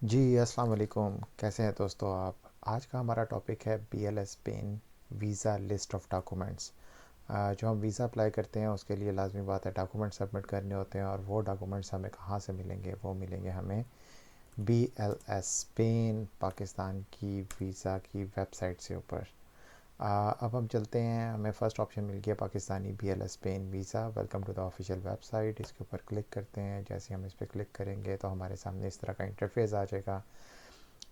जी, अस्सलाम वालेकुम। कैसे हैं दोस्तों आप? आज का हमारा टॉपिक है BLS Spain visa list of documents. जो हम वीज़ा अप्लाई करते हैं उसके लिए लाजमी बात है डॉक्यूमेंट सबमिट करने होते हैं, और वो डॉक्यूमेंट्स हमें कहाँ से मिलेंगे? वो मिलेंगे हमें BLS पेन पाकिस्तान की वीज़ा की वेबसाइट से ऊपर। अब हम चलते हैं, हमें फ़र्स्ट ऑप्शन मिल गया Pakistani BLS Spain visa, welcome to the official website. इसके ऊपर क्लिक करते हैं। जैसे हम इस पर क्लिक करेंगे तो हमारे सामने इस तरह का इंटरफेस आ जाएगा।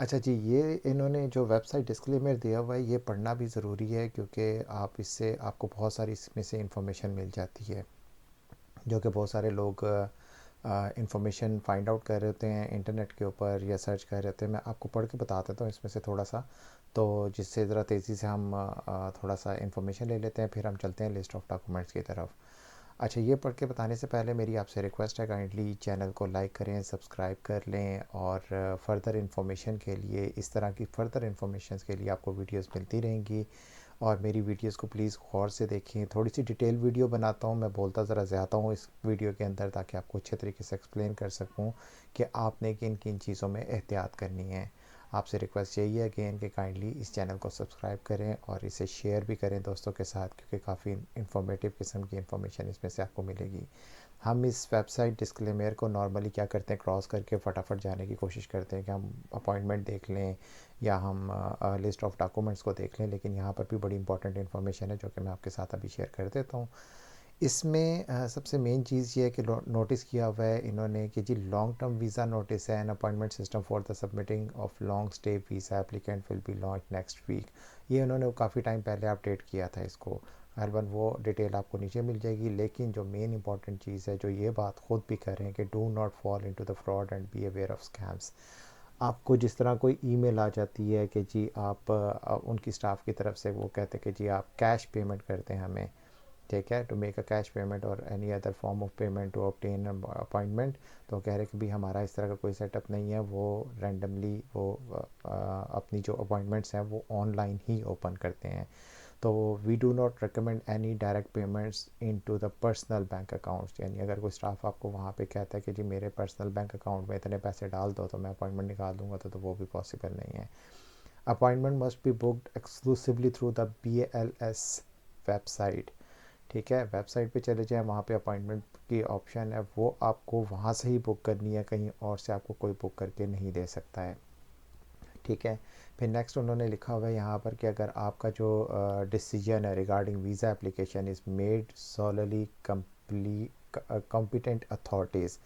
अच्छा जी, ये इन्होंने जो वेबसाइट डिस्क्लेमर दिया हुआ है ये पढ़ना भी ज़रूरी है, क्योंकि आप इससे आपको बहुत सारी इसमें से इंफॉर्मेशन मिल जाती है, जो कि बहुत सारे लोग इंफॉर्मेशन फाइंड आउट कर रहे होते हैं इंटरनेट के ऊपर या सर्च कर रहे होते हैं। मैं आपको पढ़ के बता देता हूँ इसमें से थोड़ा सा, तो जिससे ज़रा तेज़ी से हम थोड़ा सा इंफॉर्मेशन ले लेते हैं, फिर हम चलते हैं लिस्ट ऑफ डॉक्यूमेंट्स की तरफ। अच्छा, ये पढ़ के बताने से पहले मेरी आपसे रिक्वेस्ट है, काइंडली चैनल को लाइक करें, सब्सक्राइब कर लें, और फ़र्दर इन्फॉर्मेशन के लिए, इस तरह की फ़र्दर इन्फॉर्मेशन के लिए आपको वीडियोस मिलती रहेंगी। और मेरी वीडियोस को प्लीज़ गौर से देखें। थोड़ी सी डिटेल वीडियो बनाता हूँ, मैं बोलता ज़रा ज़्यादा हूँ इस वीडियो के अंदर, ताकि आपको अच्छे तरीके से एक्सप्लेन कर सकूँ कि आपने किन किन चीज़ों में एहतियात करनी है। आपसे रिक्वेस्ट यही है अगेन कि काइंडली इस चैनल को सब्सक्राइब करें और इसे शेयर भी करें दोस्तों के साथ, क्योंकि काफ़ी इंफॉर्मेटिव किस्म की इंफॉर्मेशन इसमें से आपको मिलेगी। हम इस वेबसाइट डिस्क्लेमर को नॉर्मली क्या करते हैं, क्रॉस करके फटाफट जाने की कोशिश करते हैं कि हम अपॉइंटमेंट देख लें या हम लिस्ट ऑफ डॉक्यूमेंट्स को देख लें, लेकिन यहाँ पर भी बड़ी इंपॉर्टेंट इन्फॉर्मेशन है जो कि मैं आपके साथ अभी शेयर कर देता हूँ। इसमें सबसे मेन चीज़ ये है कि नोटिस किया हुआ है इन्होंने कि जी लॉन्ग टर्म वीज़ा नोटिस है, an appointment system for the submitting of long stay visa applicant will be launch next week. ये उन्होंने काफ़ी टाइम पहले अपडेट किया था इसको। अलबन वो डिटेल आपको नीचे मिल जाएगी, लेकिन जो मेन इंपॉर्टेंट चीज़ है, जो ये बात खुद भी कर रहे हैं कि do not fall into the fraud and be aware of scams. आपको जिस तरह कोई ईमेल आ जाती है कि जी आप उनकी स्टाफ की तरफ से वो कहते हैं कि जी आप कैश पेमेंट करते हैं हमें, ठीक है, to make a cash payment और any other form of payment to obtain appointment. तो कह रहे कि भी हमारा इस तरह का कोई सेटअप नहीं है, वो रैंडमली वो अपनी जो अपॉइंटमेंट्स हैं वो ऑनलाइन ही ओपन करते हैं। तो we do not recommend any direct payments into the personal bank accounts. यानी अगर कोई स्टाफ आपको वहाँ पे कहता है कि जी मेरे पर्सनल बैंक अकाउंट में इतने पैसे डाल दो तो मैं अपॉइंटमेंट निकाल दूंगा, तो वो भी पॉसिबल नहीं है। Appointment must be booked exclusively through the BLS website. ठीक है, वेबसाइट पे चले जाएं, वहाँ पे अपॉइंटमेंट की ऑप्शन है, वो आपको वहाँ से ही बुक करनी है, कहीं और से आपको कोई बुक करके नहीं दे सकता है। ठीक है, फिर नेक्स्ट उन्होंने लिखा हुआ है यहाँ पर कि अगर आपका जो डिसीजन है regarding visa application is made solely competent authorities,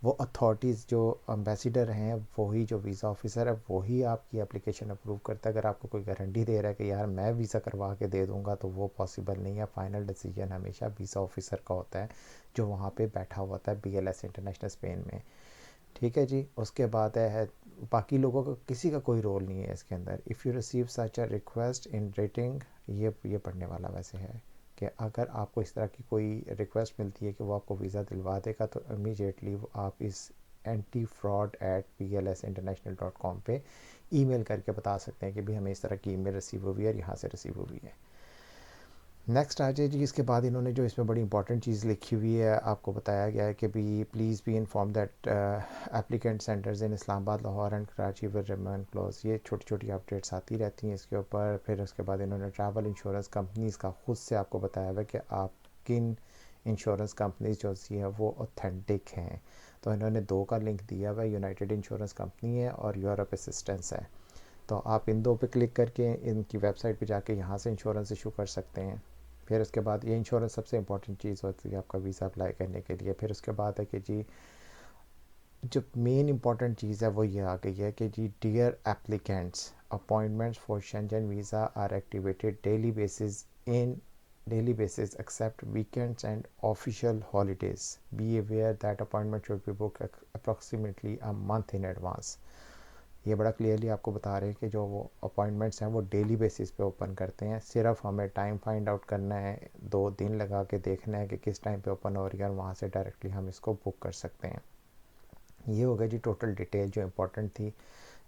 वो अथॉरिटीज़ जो एम्बेसडर हैं, वही जो वीज़ा ऑफिसर है वही आपकी एप्लीकेशन अप्रूव करता है। अगर आपको कोई गारंटी दे रहा है कि यार मैं वीज़ा करवा के दे दूंगा, तो वो पॉसिबल नहीं है। फ़ाइनल डिसीजन हमेशा वीज़ा ऑफिसर का होता है, जो वहाँ पे बैठा हुआ था BLS इंटरनेशनल स्पेन में। ठीक है जी, उसके बाद है बाकी लोगों का किसी का कोई रोल नहीं है इसके अंदर। If you receive such a request in rating, ये पढ़ने वाला वैसे है कि अगर आपको इस तरह की कोई रिक्वेस्ट मिलती है कि वो आपको वीज़ा दिलवा देगा, तो इमीडिएटली आप इस antifraud@bls international.com पे ईमेल करके बता सकते हैं कि भी हमें इस तरह की ईमेल रिसीव हुई है और यहाँ से रिसीव हुई है। नेक्स्ट आ जाए जी, इसके बाद इन्होंने जो इसमें बड़ी इंपॉर्टेंट चीज़ लिखी हुई है, आपको बताया गया है कि भी please be inform that applicant centres in Islamabad, Lahore and Karachi will remain close. ये छोटी छोटी अपडेट्स आती रहती हैं इसके ऊपर। फिर उसके बाद इन्होंने ट्रैवल इंश्योरेंस कंपनीज़ का खुद से आपको बताया हुआ है कि आप किन इंश्योरेंस कंपनीज जो सी है वो ऑथेंटिक हैं। तो इन्होंने दो का लिंक दिया हुआ है, यूनाइटेड इंश्योरेंस कंपनी है और यूरोप असिस्टेंस है। तो आप इन दो पे क्लिक करके इनकी वेबसाइट पे जाके यहाँ से इंश्योरेंस इशू कर सकते हैं। फिर उसके बाद ये इंश्योरेंस सबसे इंपॉर्टेंट चीज़ होती है आपका वीज़ा अप्लाई करने के लिए। फिर उसके बाद है कि जी जो मेन इंपॉर्टेंट चीज़ है वो ये आ गई है कि जी dear applicants, appointments for Schengen visa are activated daily basis except weekends and official holidays. Be aware that appointment should be booked approximately a month in advance. ये बड़ा क्लियरली आपको बता रहे हैं कि जो वो अपॉइंटमेंट्स हैं वो डेली बेसिस पे ओपन करते हैं। सिर्फ हमें टाइम फाइंड आउट करना है, 2 दिन लगा के देखना है कि किस टाइम पे ओपन हो रही है, और वहाँ से डायरेक्टली हम इसको बुक कर सकते हैं। ये हो गया जी टोटल डिटेल जो इम्पोर्टेंट थी,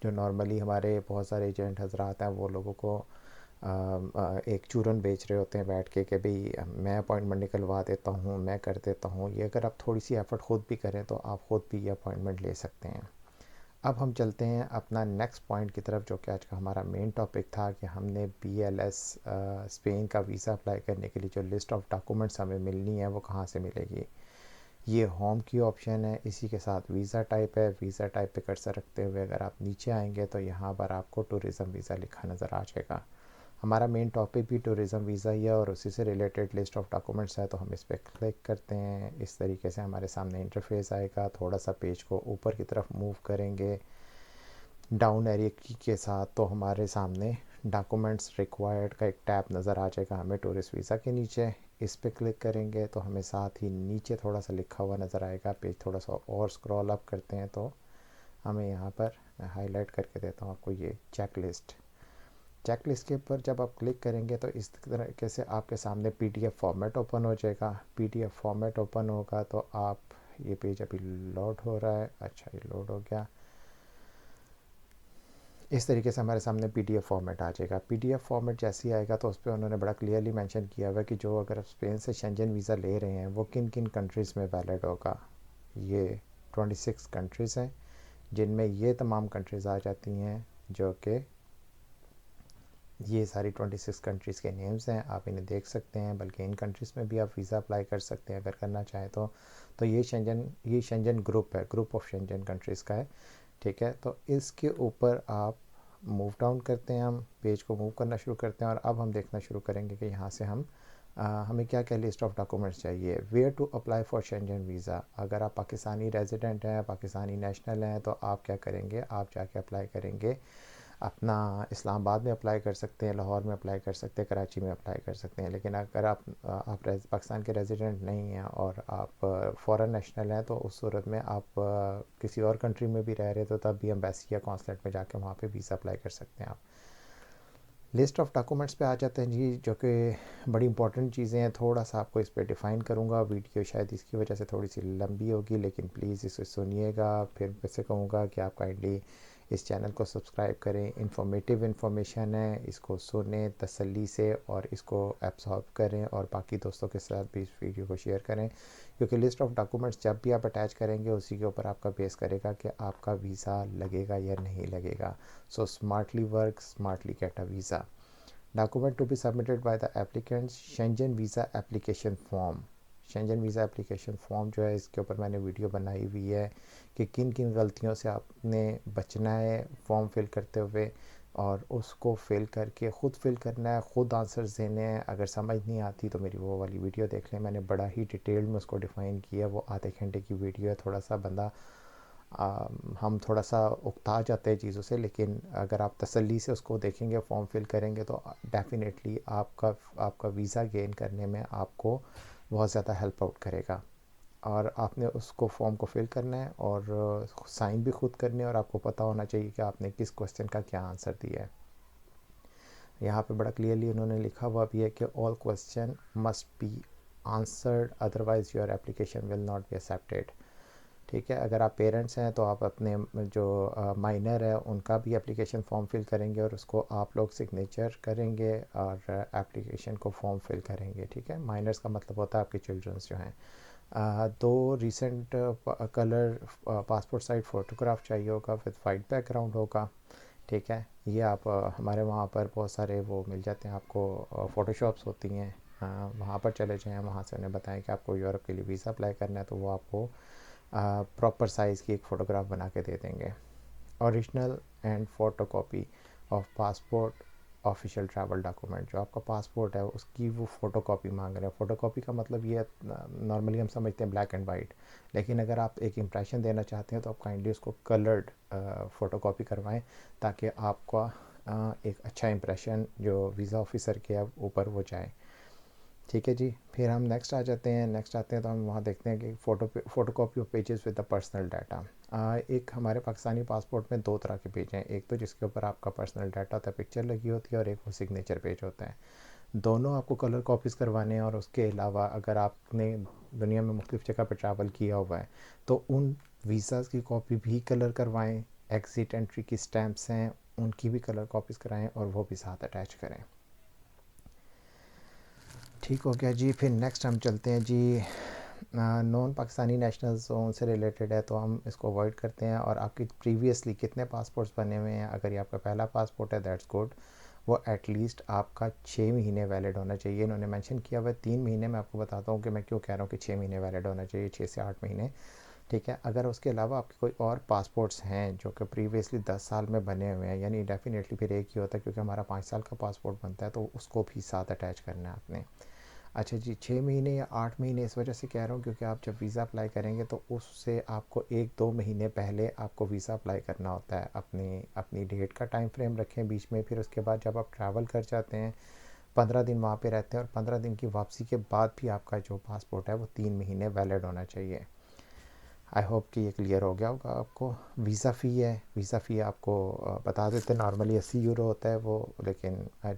जो नॉर्मली हमारे बहुत सारे एजेंट हजरात हैं वो लोगों को एक चूरन बेच रहे होते हैं बैठ के कि भाई मैं अपॉइंटमेंट निकलवा देता हूँ, मैं कर देता हूँ। ये अगर आप थोड़ी सी एफर्ट ख़ुद भी करें तो आप ख़ुद भी ये अपॉइंटमेंट ले सकते हैं। अब हम चलते हैं अपना नेक्स्ट पॉइंट की तरफ, जो कि आज का हमारा मेन टॉपिक था कि हमने BLS स्पेन का वीज़ा अप्लाई करने के लिए जो लिस्ट ऑफ डॉक्यूमेंट्स हमें मिलनी है वो कहाँ से मिलेगी। ये होम की ऑप्शन है, इसी के साथ वीज़ा टाइप है। वीज़ा टाइप पे कर्सर रखते हुए अगर आप नीचे आएंगे तो यहाँ पर आपको टूरिज़म वीज़ा लिखा नज़र आ जाएगा। हमारा मेन टॉपिक भी टूरिज़म वीज़ा ही है और उसी से रिलेटेड लिस्ट ऑफ डॉक्यूमेंट्स है, तो हम इस पर क्लिक करते हैं। इस तरीके से हमारे सामने इंटरफेस आएगा। थोड़ा सा पेज को ऊपर की तरफ मूव करेंगे डाउन एरो की के साथ, तो हमारे सामने डॉक्यूमेंट्स रिक्वायर्ड का एक टैब नज़र आ जाएगा हमें टूरिस्ट वीज़ा के नीचे। इस पर क्लिक करेंगे तो हमें साथ ही नीचे थोड़ा सा लिखा हुआ नज़र आएगा। पेज थोड़ा सा और स्क्रॉल अप करते हैं तो हमें यहाँ पर, मैं हाईलाइट करके देता हूँ आपको, ये चेक लिस्ट के ऊपर जब आप क्लिक करेंगे तो इस तरीके से आपके सामने PDF फॉर्मेट ओपन हो जाएगा। PDF फॉर्मेट ओपन होगा तो आप, ये पेज अभी लोड हो रहा है, अच्छा ये लोड हो गया। इस तरीके से हमारे सामने PDF फॉर्मेट आ जाएगा। PDF फॉर्मेट जैसे ही आएगा तो उस पर उन्होंने बड़ा क्लियरली मेंशन किया हुआ है कि जो अगर आप स्पेन से शेंजन वीज़ा ले रहे हैं वो किन किन कंट्रीज़ में वैलिड होगा। ये 26 कंट्रीज़ हैं जिनमें ये तमाम कंट्रीज़ आ जाती हैं, जो कि ये सारी 26 कंट्रीज़ के नेम्स हैं, आप इन्हें देख सकते हैं। बल्कि इन कंट्रीज़ में भी आप वीज़ा अप्लाई कर सकते हैं अगर करना चाहें तो ये शेंजन ग्रुप है, ग्रुप ऑफ शेंजन कंट्रीज़ का है। ठीक है, तो इसके ऊपर आप मूव डाउन करते हैं, हम पेज को मूव करना शुरू करते हैं और अब हम देखना शुरू करेंगे कि यहाँ से हमें क्या क्या लिस्ट ऑफ डॉक्यूमेंट्स चाहिए। Where to apply for Schengen visa. अगर आप पाकिस्तानी रेजिडेंट हैं, पाकिस्तानी नेशनल हैं, तो आप क्या करेंगे, आप जाके अप्लाई करेंगे अपना इस्लामाबाद में अप्लाई कर सकते हैं, लाहौर में अप्लाई कर सकते हैं, कराची में अप्लाई कर सकते हैं। लेकिन अगर आप पाकिस्तान के रेजिडेंट नहीं हैं और आप फॉरेन नेशनल हैं तो उस सूरत में आप किसी और कंट्री में भी रह रहे तो तब भी एम्बेसी या कॉन्सुलेट में जाके वहाँ पे वीज़ा अप्लाई कर सकते हैं आप। लिस्ट ऑफ डॉक्यूमेंट्स पे आ जाते हैं जी, जो कि बड़ी इंपॉर्टेंट चीज़ें हैं। थोड़ा सा आपको इस पर डिफ़ाइन करूँगा, वीडियो शायद इसकी वजह से थोड़ी सी लंबी होगी, लेकिन प्लीज़ इसे सुनिएगा। फिर वैसे कहूँगा कि आप काइंडली इस चैनल को सब्सक्राइब करें। इंफॉर्मेटिव इन्फॉर्मेशन है, इसको सुने तसल्ली से और इसको एब्सॉर्ब करें और बाकी दोस्तों के साथ भी इस वीडियो को शेयर करें, क्योंकि लिस्ट ऑफ डॉक्यूमेंट्स जब भी आप अटैच करेंगे उसी के ऊपर आपका बेस करेगा कि आपका वीज़ा लगेगा या नहीं लगेगा। So smartly work, smartly get a visa. Document to be submitted by the applicants, Schengen visa application form. Schengen visa application form जो है, इसके ऊपर मैंने वीडियो बनाई हुई है कि किन किन गलतियों से आपने बचना है फॉर्म फिल करते हुए, और उसको फिल करके ख़ुद फिल करना है, ख़ुद आंसर्स देने हैं। अगर समझ नहीं आती तो मेरी वो वाली वीडियो देख लें, मैंने बड़ा ही डिटेल में उसको डिफ़ाइन किया। वो आधे घंटे की वीडियो है। थोड़ा सा बंदा हम थोड़ा सा उकता जाते हैं चीज़ों से, लेकिन अगर आप तसल्ली से उसको देखेंगे, फॉर्म फिल करेंगे तो डेफ़िनेटली आपका वीज़ा गेन करने में आपको बहुत ज़्यादा हेल्प आउट करेगा। और आपने उसको फॉर्म को फिल करना है और साइन भी खुद करने हैं, और आपको पता होना चाहिए कि आपने किस क्वेश्चन का क्या आंसर दिया है। यहाँ पे बड़ा क्लियरली उन्होंने लिखा हुआ भी है कि all question must be answered, otherwise your application will not be accepted. ठीक है, अगर आप पेरेंट्स हैं तो आप अपने जो माइनर है उनका भी एप्लीकेशन फॉर्म फिल करेंगे और उसको आप लोग सिग्नेचर करेंगे और एप्लीकेशन को फॉर्म फिल करेंगे। ठीक है, माइनर्स का मतलब होता है आपके चिल्ड्रंस जो हैं। दो recent colour passport size photograph चाहिए होगा विद वाइट बैकग्राउंड होगा। ठीक है, ये आप हमारे वहाँ पर बहुत सारे वो मिल जाते हैं आपको, फ़ोटोशॉप्स होती हैं, वहाँ पर चले जाएँ, वहाँ से उन्हें बताएं कि आपको यूरोप के लिए वीज़ा अप्लाई करना है, तो वो आपको प्रॉपर साइज़ की एक फ़ोटोग्राफ बना के दे देंगे। Original and photocopy of passport official travel document. जो आपका पासपोर्ट है उसकी वो फ़ोटोकॉपी मांग रहे हैं। फ़ोटोकॉपी का मतलब ये नॉर्मली हम समझते हैं ब्लैक एंड वाइट, लेकिन अगर आप एक इम्प्रेशन देना चाहते हैं तो आप काइंडली उसको कलर्ड फ़ोटोकॉपी करवाएं, ताकि आपका एक अच्छा इम्प्रेशन जो वीज़ा ऑफिसर के ऊपर वो जाए। ठीक है जी, फिर हम नेक्स्ट आ जाते हैं। नेक्स्ट आते हैं तो हम वहाँ देखते हैं कि photocopy of pages with the personal data. एक हमारे पाकिस्तानी पासपोर्ट में दो तरह के पेज हैं, एक तो जिसके ऊपर आपका पर्सनल डाटा होता है, पिक्चर लगी होती है, और एक वो सिग्नेचर पेज होता है। दोनों आपको कलर कॉपीज़ करवाने हैं, और उसके अलावा अगर आपने दुनिया में मुख्तलिफ़ जगह पर ट्रैवल किया हुआ है तो उन वीज़ाज़ की कॉपी भी कलर करवाएँ। एग्ज़िट एंट्री की स्टैम्प्स हैं उनकी भी कलर कॉपीज़ कराएँ और वो भी साथ अटैच करें। ठीक हो गया जी। फिर नेक्स्ट हम चलते हैं जी, नॉन पाकिस्तानी नेशनल्स उनसे रिलेटेड है तो हम इसको अवॉइड करते हैं। और आपकी प्रीवियसली कितने पासपोर्ट्स बने हुए हैं, अगर ये आपका पहला पासपोर्ट है दैट्स गुड, वो एटलीस्ट आपका 6 महीने वैलिड होना चाहिए। इन्होंने मेंशन किया हुआ है 3 महीने, मैं आपको बताता हूँ कि मैं क्यों कह रहा हूँ कि 6 महीने वैलिड होना चाहिए, 6 से 8 महीने। ठीक है, अगर उसके अलावा आपके कोई और पासपोर्ट्स हैं जो कि प्रीवियसली 10 साल में बने हुए हैं, यानी डेफिनेटली फिर एक ही होता है, क्योंकि हमारा 5 साल का पासपोर्ट बनता है तो उसको भी साथ अटैच करना है आपने। अच्छा जी, 6 महीने या 8 महीने इस वजह से कह रहा हूँ क्योंकि आप जब वीज़ा अप्लाई करेंगे तो उससे आपको 1-2 महीने पहले आपको वीज़ा अप्लाई करना होता है। अपनी अपनी डेट का टाइम फ्रेम रखें बीच में, फिर उसके बाद जब आप ट्रैवल कर जाते हैं 15 दिन वहाँ पे रहते हैं और 15 दिन की वापसी के बाद भी आपका जो पासपोर्ट है वो 3 महीने वैलिड होना चाहिए। आई होप कि ये क्लियर हो गया होगा आपको। वीज़ा फ़ी है, वीज़ा फ़ी आपको बता देते हैं, नॉर्मली 80 यूरो होता है वो, लेकिन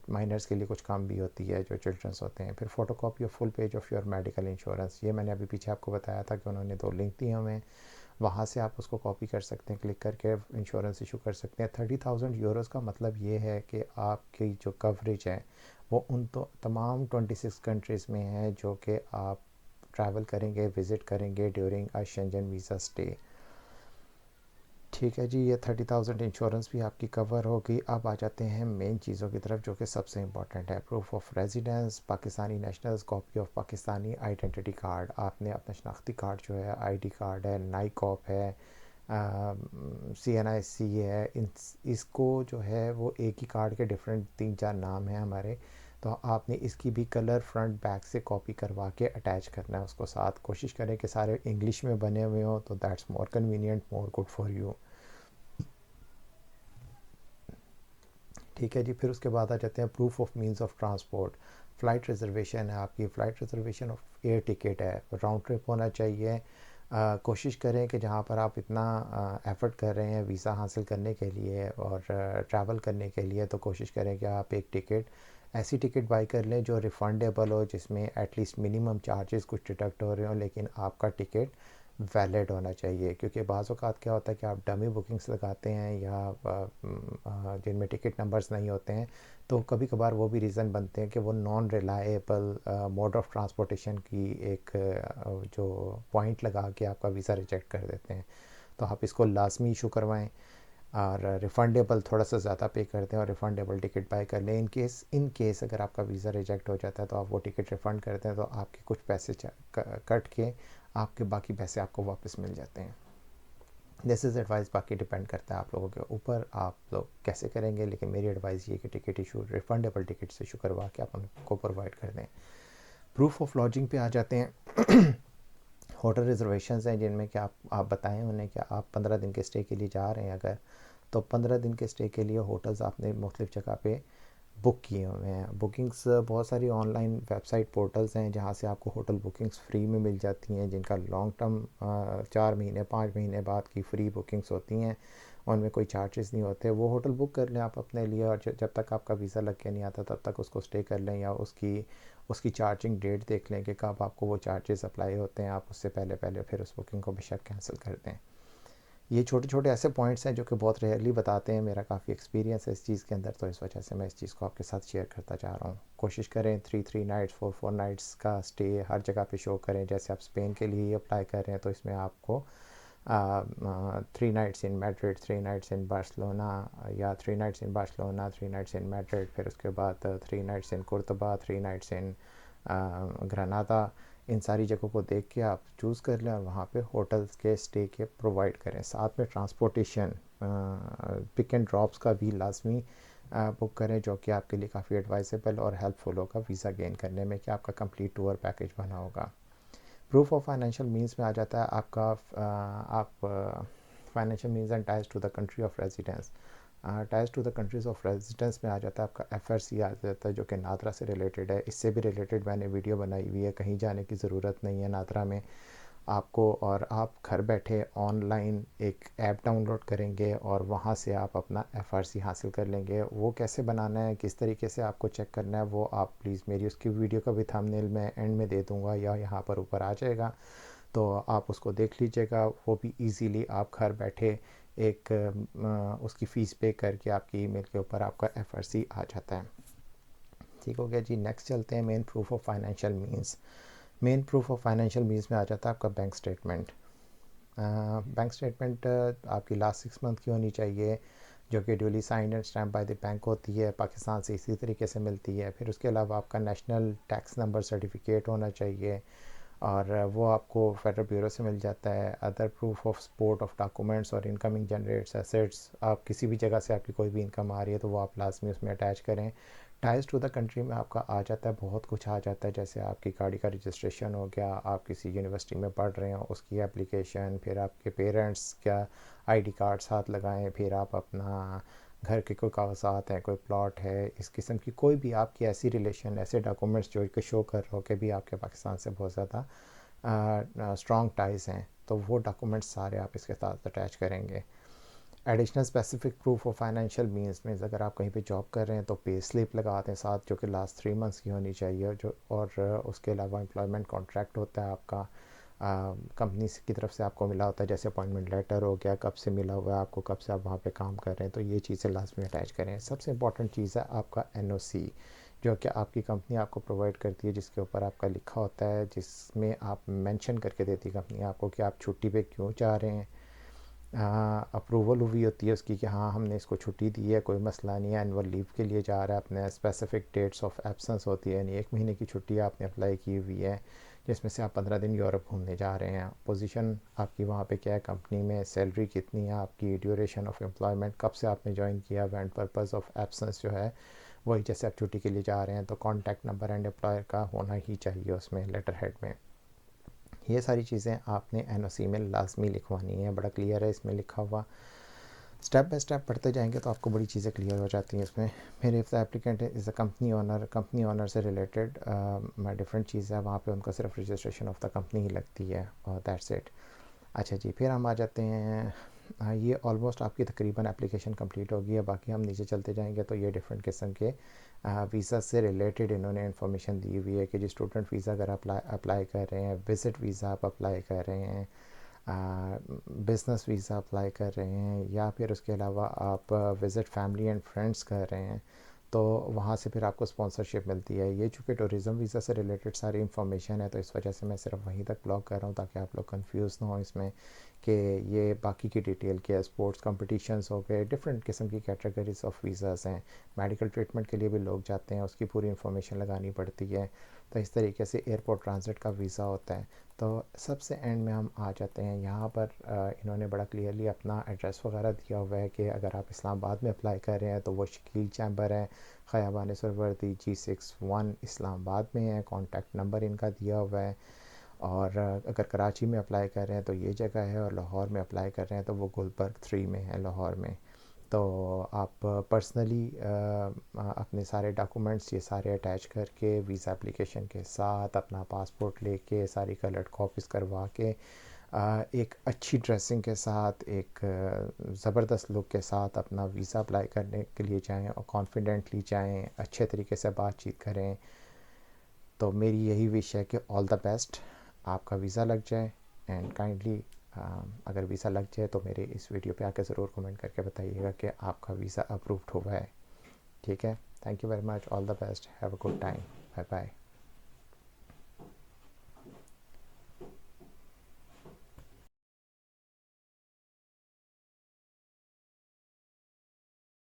माइनर्स के लिए कुछ कम भी होती है जो चिल्ड्रंस होते हैं। फिर photo copy of full page of your medical insurance, ये मैंने अभी पीछे आपको बताया था कि उन्होंने 2 लिंक दिए हमें, वहाँ से आप उसको कॉपी कर सकते हैं, क्लिक करके इंश्योरेंस इशू कर सकते हैं। 30,000 यूरोज़ का मतलब ये है कि आपकी जो कवरेज है वो उन तो तमाम 26 कंट्रीज़ में है जो कि आप ट्रैवल करेंगे, विज़िट करेंगे during a Shenzhen visa stay. ठीक है जी, ये 30,000 इंश्योरेंस भी आपकी कवर होगी। अब आ जाते हैं मेन चीज़ों की तरफ जो कि सबसे इंपॉर्टेंट है। Proof of residence, Pakistani nationals, copy of Pakistani identity card. आपने अपना शनाख्ती कार्ड जो है, आईडी कार्ड है, नाई कॉप है, CNIC है, इसको जो है वो एक ही कार्ड के डिफरेंट 3-4 नाम हैं हमारे, तो आपने इसकी भी कलर फ्रंट बैक से कॉपी करवा के अटैच करना है उसको साथ। कोशिश करें कि सारे इंग्लिश में बने हुए हों तो that's more convenient, more good for you. ठीक है जी, फिर उसके बाद आ जाते हैं proof of means of transport. Flight reservation है आपकी, flight reservation of air ticket है, राउंड ट्रिप होना चाहिए। कोशिश करें कि जहाँ पर आप इतना एफ़र्ट कर रहे हैं वीज़ा हासिल करने के लिए और ट्रैवल करने के लिए, तो कोशिश करें कि आप एक टिकट ऐसी टिकट बाई कर लें जो रिफ़ंडेबल हो, जिसमें एटलीस्ट मिनिमम चार्जेस कुछ डिडक्ट हो रहे हो, लेकिन आपका टिकट वैलिड होना चाहिए। क्योंकि बाज़ औक़ात क्या होता है कि आप डमी बुकिंग्स लगाते हैं या जिनमें टिकट नंबर्स नहीं होते हैं, तो कभी कभार वो भी रीज़न बनते हैं कि वो non reliable mode of transportation की एक जो पॉइंट लगा के आपका वीज़ा रिजेक्ट कर देते हैं। तो आप इसको लाजमी इशू करवाएं और रिफ़ंडेबल थोड़ा सा ज़्यादा पे कर दें और रिफ़ंडेबल टिकट बाय कर लें। इन केस अगर आपका वीज़ा रिजेक्ट हो जाता है तो आप वो टिकट रिफ़ंड करते हैं तो आपके कुछ पैसे कट के आपके बाकी पैसे आपको वापस मिल जाते हैं। दिस इज़ एडवाइस, बाकी डिपेंड करता है आप लोगों के ऊपर, आप लोग कैसे करेंगे, लेकिन मेरी एडवाइस ये कि ticket issue refundable tickets issue करवा के आप उनको प्रोवाइड कर दें। प्रूफ ऑफ लॉजिंग पे आ जाते हैं। होटल रिजर्वेशंस हैं जिनमें कि आप बताएं उन्हें कि आप 15 दिन के स्टे के लिए जा रहे हैं अगर, तो 15 दिन के स्टे के लिए होटल्स आपने मुख्तलिफ़ जगह पे बुक किए हुए हैं। बुकिंग्स बहुत सारी ऑनलाइन वेबसाइट पोर्टल्स हैं जहाँ से आपको होटल बुकिंग्स फ्री में मिल जाती हैं, जिनका लॉन्ग टर्म 4 महीने 5 महीने बाद की फ्री बुकिंग्स होती हैं, उनमें कोई चार्जेस नहीं होते। वो होटल बुक कर लें आप अपने लिए और जब तक आपका वीज़ा लग के नहीं आता तब तक उसको स्टे कर लें, या उसकी उसकी चार्जिंग डेट देख लें कि कब आपको वो चार्जेस अप्लाई होते हैं, आप उससे पहले पहले फिर उस बुकिंग को बेशक कैंसिल कर दें। ये छोटे छोटे ऐसे पॉइंट्स हैं जो कि बहुत रेयरली बताते हैं, मेरा काफ़ी एक्सपीरियंस है इस चीज़ के अंदर, तो इस वजह से मैं इस चीज़ को आपके साथ शेयर करता जा रहा हूँ। कोशिश करें 3-3 नाइट्स 4-4 नाइट्स का स्टे हर जगह पे शो करें। जैसे आप स्पेन के लिए अप्लाई कर रहे हैं तो इसमें आपको 3 nights in Madrid, 3 nights in Barcelona, या 3 nights in Barcelona, 3 nights in Madrid, फिर उसके बाद 3 नाइट्स इन कुर्तबा, 3 नाइट्स इन ग्रनादा। इन सारी जगहों को देख के आप चूज़ कर लें और वहाँ पे होटल्स के स्टे के प्रोवाइड करें। साथ में ट्रांसपोर्टेशन पिक एंड ड्रॉप्स का भी लाजमी बुक करें, जो कि आपके लिए काफ़ी एडवाइजेबल और हेल्पफुल होगा वीज़ा गेन करने में, कि आपका कंप्लीट टूर पैकेज बना होगा। प्रूफ ऑफ फाइनेंशियल मींस में आ जाता है आपका आप financial means and ties to the country of residence. Ties to the countries of residence में आ जाता है आपका FRC आ जाता है, जो कि नादरा से रिलेटेड है। इससे भी रिलेटेड मैंने वीडियो बनाई हुई है, कहीं जाने की ज़रूरत नहीं है नादरा में आपको, और आप घर बैठे ऑनलाइन एक ऐप डाउनलोड करेंगे और वहाँ से आप अपना FRC हासिल कर लेंगे। वो कैसे बनाना है, किस तरीके से आपको चेक करना है, वो आप प्लीज़ मेरी उसकी वीडियो का भी थंबनेल मैं एंड में दे दूँगा या यहाँ पर ऊपर आ जाएगा, तो आप उसको देख लीजिएगा। वो भी इजीली आप घर बैठे एक उसकी फ़ीस पे करके आपकी ईमेल के ऊपर आपका FRC आ जाता है। ठीक हो गया जी। नेक्स्ट चलते हैं main proof of financial means. Main proof of financial means में आ जाता है आपका बैंक स्टेटमेंट। बैंक स्टेटमेंट आपकी लास्ट 6 मंथ की होनी चाहिए, जो कि duly signed and stamp by the bank होती है, पाकिस्तान से इसी तरीके से मिलती है। फिर उसके अलावा आपका नेशनल टैक्स नंबर सर्टिफिकेट होना चाहिए, और वो आपको फेडरल ब्यूरो से मिल जाता है। Other proof of support of documents और इनकमिंग जनरेट्स एसेट्स, आप किसी भी जगह से आपकी कोई भी इनकम आ रही है तो वो आप लाजमी उसमें अटैच करें। टाइज टू द कंट्री में आपका आ जाता है, बहुत कुछ आ जाता है, जैसे आपकी गाड़ी का रजिस्ट्रेशन हो गया, आप किसी यूनिवर्सिटी में पढ़ रहे हो उसकी एप्लीकेशन, फिर आपके पेरेंट्स क्या आईडी कार्ड साथ लगाएं, फिर आप अपना घर के कोई कागजात हैं, कोई प्लॉट है, इस किस्म की कोई भी आपकी ऐसी रिलेशन, ऐसे डॉक्यूमेंट्स जो कि शो कर रहे हो कि भी आपके पाकिस्तान से बहुत ज़्यादा स्ट्रॉन्ग टाइज हैं, तो वो डॉक्यूमेंट्स सारे आप इसके साथ अटैच करेंगे। Additional specific proof of financial means में अगर आप कहीं पे जॉब कर रहे हैं तो पे स्लिप लगाते हैं साथ, जो कि लास्ट 3 मंथ्स की होनी चाहिए, जो और उसके अलावा एम्प्लॉयमेंट कॉन्ट्रैक्ट होता है आपका कंपनी की तरफ से आपको मिला होता है, जैसे अपॉइंटमेंट लेटर हो गया, कब से मिला हुआ है आपको, कब से आप वहाँ पे काम कर रहे हैं, तो ये चीज़ें लास्ट में अटैच करें। सबसे इंपॉर्टेंट चीज़ है आपका एनओसी, जो कि आपकी कंपनी आपको प्रोवाइड करती है, जिसके ऊपर आपका लिखा होता है, जिसमें आप मेंशन करके देती है कंपनी आपको कि आप छुट्टी पे क्यों जा रहे हैं। अप्रूवल हुई होती है उसकी कि हाँ हमने इसको छुट्टी दी है, कोई मसला नहीं है, एनुअल लीव के लिए जा रहा है, अपने स्पेसिफिक डेट्स ऑफ एब्सेंस होती है, यानी 1 महीने की छुट्टी आपने अप्लाई की हुई है, जिसमें से आप 15 दिन यूरोप घूमने जा रहे हैं। पोजीशन आपकी वहाँ पे क्या है कंपनी में, सैलरी कितनी है आपकी, ड्यूरेशन ऑफ एम्प्लॉयमेंट, कब से आपने ज्वाइन किया, एंड पर्पज़ ऑफ एब्सेंस जो है वही, जैसे आप छुट्टी के लिए जा रहे हैं तो कॉन्टैक्ट नंबर एंड एम्प्लॉयर का होना ही चाहिए उसमें लेटर हेड में। ये सारी चीज़ें आपने एनओसी में लाजमी लिखवानी है, बड़ा क्लियर है इसमें लिखा हुआ। स्टेप बाय स्टेप पढ़ते जाएंगे तो आपको बड़ी चीज़ें क्लियर हो जाती हैं इसमें। फिर if the applicant is a company owner से रिलेटेड डिफरेंट चीज़ है, वहाँ पे उनका सिर्फ रजिस्ट्रेशन ऑफ द कंपनी ही लगती है, और दैट्स इट। अच्छा जी, फिर हम आ जाते हैं, ये ऑलमोस्ट आपकी तकरीबन एप्लीकेशन कंप्लीट होगी है। बाकी हम नीचे चलते जाएंगे तो ये डिफरेंट किस्म के वीज़ा से रिलेटेड इन्होंने इन्फॉर्मेशन दी हुई है कि जी स्टूडेंट वीज़ा अगर अप्लाई कर रहे हैं, विज़िट वीज़ा आप अप्लाई कर रहे हैं, बिज़नेस वीज़ा अप्लाई कर रहे हैं, या फिर उसके अलावा आप विज़िट फैमिली एंड फ्रेंड्स कर रहे हैं, तो वहाँ से फिर आपको स्पॉन्सरशिप मिलती है। ये चूँकि टूरिज़्म वीज़ा से रिलेटेड सारी इन्फॉर्मेशन है, तो इस वजह से मैं सिर्फ वहीं तक ब्लॉग कर रहा हूँ ताकि आप लोग कंफ्यूज ना हो इसमें कि ये बाकी की डिटेल क्या है। स्पोर्ट्स कॉम्पिटिशन्स हो गए, डिफरेंट किस्म की कैटेगरीज ऑफ वीज़ाज़ हैं, मेडिकल ट्रीटमेंट के लिए भी लोग जाते हैं, उसकी पूरी इन्फॉर्मेशन लगानी पड़ती है। तो इस तरीके से एयरपोर्ट ट्रांजिट का वीज़ा होता है। तो सबसे एंड में हम आ जाते हैं यहाँ पर, इन्होंने बड़ा क्लियरली अपना एड्रेस वगैरह दिया हुआ है कि अगर आप इस्लामाबाद में अप्लाई कर रहे हैं तो वो शकील चैम्बर है, ख़याबान सरवर्दी G61 इस्लामाबाद में है, कॉन्टैक्ट नंबर इनका दिया हुआ है। और अगर कराची में अप्लाई कर रहे हैं तो ये जगह है, और लाहौर में अप्लाई कर रहे हैं तो वो गुलबर्ग 3 में है लाहौर में। तो आप पर्सनली अपने सारे डॉक्यूमेंट्स ये सारे अटैच करके वीज़ा एप्लीकेशन के साथ अपना पासपोर्ट लेके सारी कलर्ड कॉपीज़ करवा के एक अच्छी ड्रेसिंग के साथ, एक ज़बरदस्त लुक के साथ अपना वीज़ा अप्लाई करने के लिए जाएं, और कॉन्फिडेंटली जाएं, अच्छे तरीके से बातचीत करें। तो मेरी यही विश है कि ऑल द बेस्ट, आपका वीज़ा लग जाए। एंड काइंडली अगर वीज़ा लग जाए तो मेरे इस वीडियो पे आके ज़रूर कमेंट करके बताइएगा कि आपका वीज़ा अप्रूव्ड हुआ है। ठीक है, thank you very much, all the best, have a good time, bye bye.